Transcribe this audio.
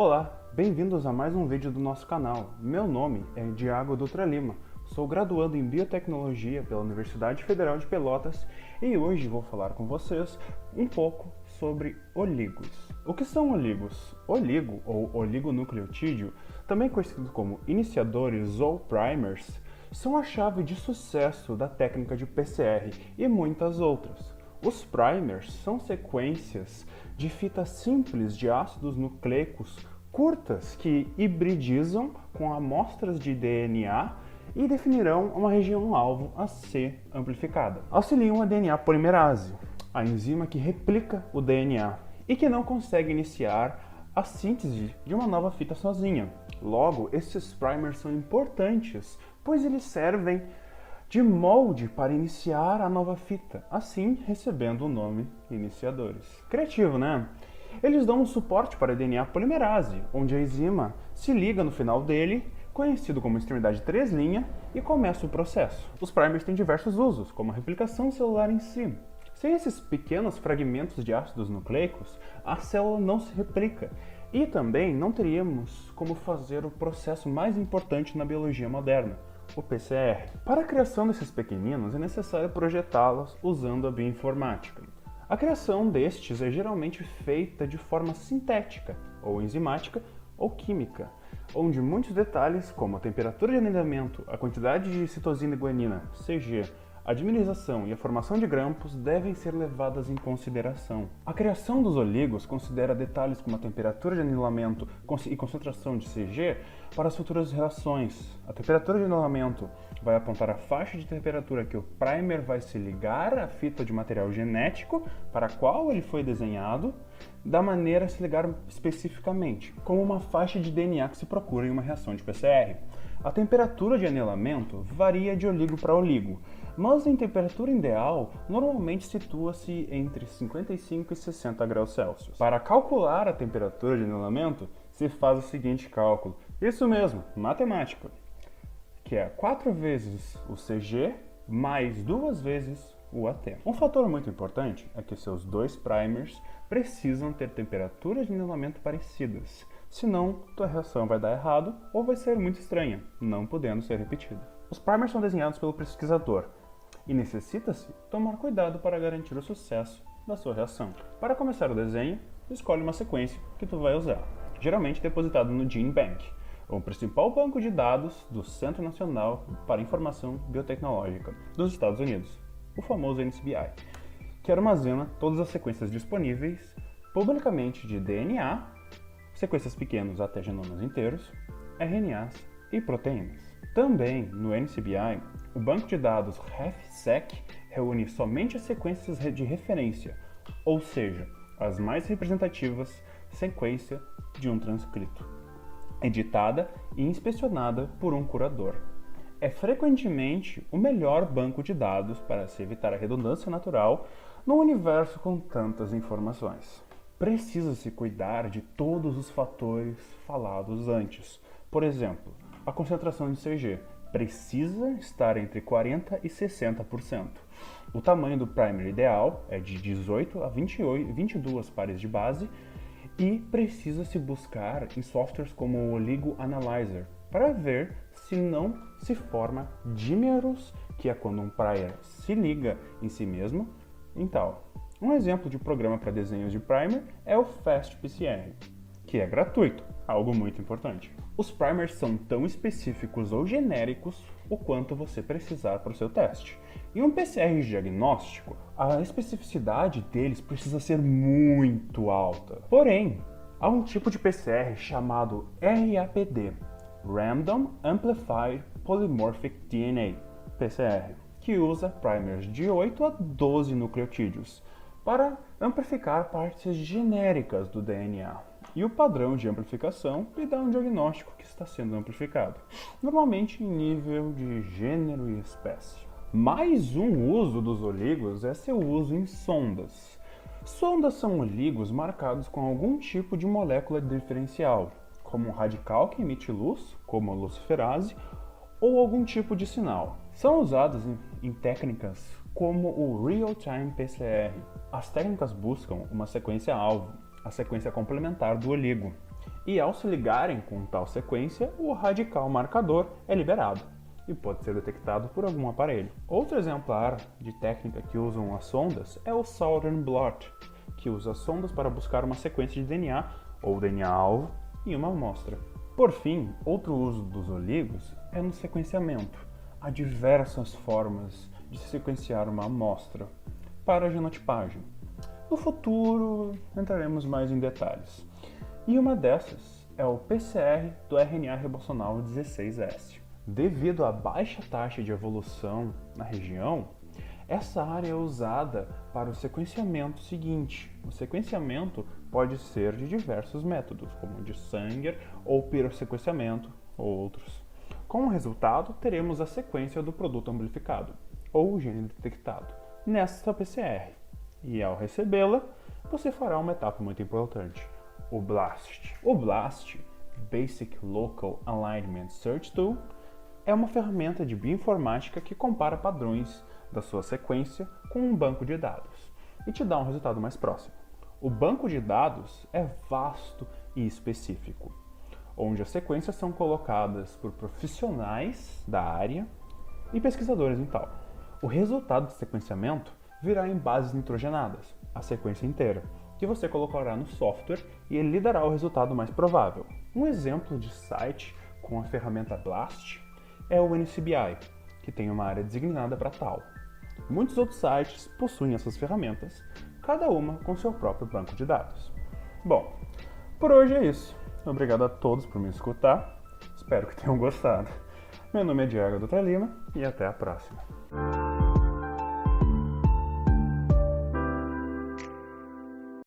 Olá, bem-vindos a mais um vídeo do nosso canal. Meu nome é Diago Dutra Lima, sou graduando em Biotecnologia pela Universidade Federal de Pelotas e hoje vou falar com vocês um pouco sobre oligos. O que são oligos? Oligo, ou oligonucleotídeo, também conhecido como iniciadores ou primers, são a chave de sucesso da técnica de PCR e muitas outras. Os primers são sequências de fitas simples de ácidos nucleicos curtas que hibridizam com amostras de DNA e definirão uma região-alvo a ser amplificada. Auxiliam a DNA polimerase, a enzima que replica o DNA e que não consegue iniciar a síntese de uma nova fita sozinha. Logo, esses primers são importantes, pois eles servem de molde para iniciar a nova fita, assim recebendo o nome iniciadores. Criativo, né? Eles dão um suporte para a DNA polimerase, onde a enzima se liga no final dele, conhecido como extremidade 3' e começa o processo. Os primers têm diversos usos, como a replicação celular em si. Sem esses pequenos fragmentos de ácidos nucleicos, a célula não se replica e também não teríamos como fazer o processo mais importante na biologia moderna, o PCR. Para a criação desses pequeninos é necessário projetá-los usando a bioinformática. A criação destes é geralmente feita de forma sintética, ou enzimática, ou química, onde muitos detalhes, como a temperatura de anidamento, a quantidade de citosina e guanina, CG, a dimerização e a formação de grampos devem ser levadas em consideração. A criação dos oligos considera detalhes como a temperatura de anilamento e concentração de CG para as futuras reações. A temperatura de anilamento vai apontar a faixa de temperatura que o primer vai se ligar à fita de material genético para a qual ele foi desenhado, da maneira a se ligar especificamente, como uma faixa de DNA que se procura em uma reação de PCR. A temperatura de anilamento varia de oligo para oligo, mas em temperatura ideal normalmente situa-se entre 55 e 60 graus Celsius. Para calcular a temperatura de anilamento, se faz o seguinte cálculo. Isso mesmo, matemática, que é 4 vezes o CG mais 2 vezes o AT. Um fator muito importante é que seus dois primers precisam ter temperaturas de anilamento parecidas, senão tua reação vai dar errado ou vai ser muito estranha, não podendo ser repetida. Os primers são desenhados pelo pesquisador e necessita-se tomar cuidado para garantir o sucesso da sua reação. Para começar o desenho, escolhe uma sequência que tu vai usar, geralmente depositada no GenBank, o principal banco de dados do Centro Nacional para Informação Biotecnológica dos Estados Unidos, o famoso NCBI, que armazena todas as sequências disponíveis publicamente de DNA, sequências pequenas até genomas inteiros, RNAs e proteínas. Também no NCBI, o banco de dados RefSeq reúne somente as sequências de referência, ou seja, as mais representativas sequência de um transcrito, editada e inspecionada por um curador. É frequentemente o melhor banco de dados para se evitar a redundância natural num universo com tantas informações. Precisa-se cuidar de todos os fatores falados antes. Por exemplo, a concentração de CG precisa estar entre 40% e 60%. O tamanho do primer ideal é de 18 a 22 pares de base e precisa-se buscar em softwares como o Oligo Analyzer para ver se não se forma dímeros, que é quando um primer se liga em si mesmo, em tal. Um exemplo de programa para desenhos de primer é o FastPCR, que é gratuito, algo muito importante. Os primers são tão específicos ou genéricos o quanto você precisar para o seu teste. Em um PCR diagnóstico, a especificidade deles precisa ser muito alta. Porém, há um tipo de PCR chamado RAPD, Random Amplified Polymorphic DNA, PCR, que usa primers de 8 a 12 nucleotídeos para amplificar partes genéricas do DNA. E o padrão de amplificação lhe dá um diagnóstico que está sendo amplificado, normalmente em nível de gênero e espécie. Mais um uso dos oligos é seu uso em sondas. Sondas são oligos marcados com algum tipo de molécula diferencial, como um radical que emite luz, como a luciferase, ou algum tipo de sinal. São usados em técnicas como o Real-Time PCR. As técnicas buscam uma sequência-alvo, a sequência complementar do oligo, E ao se ligarem com tal sequência, o radical marcador é liberado e pode ser detectado por algum aparelho. Outro exemplar de técnica que usam as sondas é o Southern Blot, que usa sondas para buscar uma sequência de DNA ou DNA-alvo em uma amostra. Por fim, outro uso dos oligos é no sequenciamento. Há diversas formas de sequenciar uma amostra para a genotipagem. No futuro, entraremos mais em detalhes. E uma dessas é o PCR do RNA ribossonal 16S. Devido à baixa taxa de evolução na região, essa área é usada para o sequenciamento seguinte. O sequenciamento pode ser de diversos métodos, como de Sanger ou pirossequenciamento ou outros. Como resultado, teremos a sequência do produto amplificado, ou o gene detectado, nesta PCR. E ao recebê-la, você fará uma etapa muito importante, o BLAST. O BLAST, Basic Local Alignment Search Tool, é uma ferramenta de bioinformática que compara padrões da sua sequência com um banco de dados e te dá um resultado mais próximo. O banco de dados é vasto e específico, onde as sequências são colocadas por profissionais da área e pesquisadores em tal. O resultado do sequenciamento virá em bases nitrogenadas, a sequência inteira, que você colocará no software e ele lhe dará o resultado mais provável. Um exemplo de site com a ferramenta BLAST é o NCBI, que tem uma área designada para tal. Muitos outros sites possuem essas ferramentas, cada uma com seu próprio banco de dados. Bom, por hoje é isso. Obrigado a todos por me escutar. Espero que tenham gostado. Meu nome é Diago Dutra Lima e até a próxima.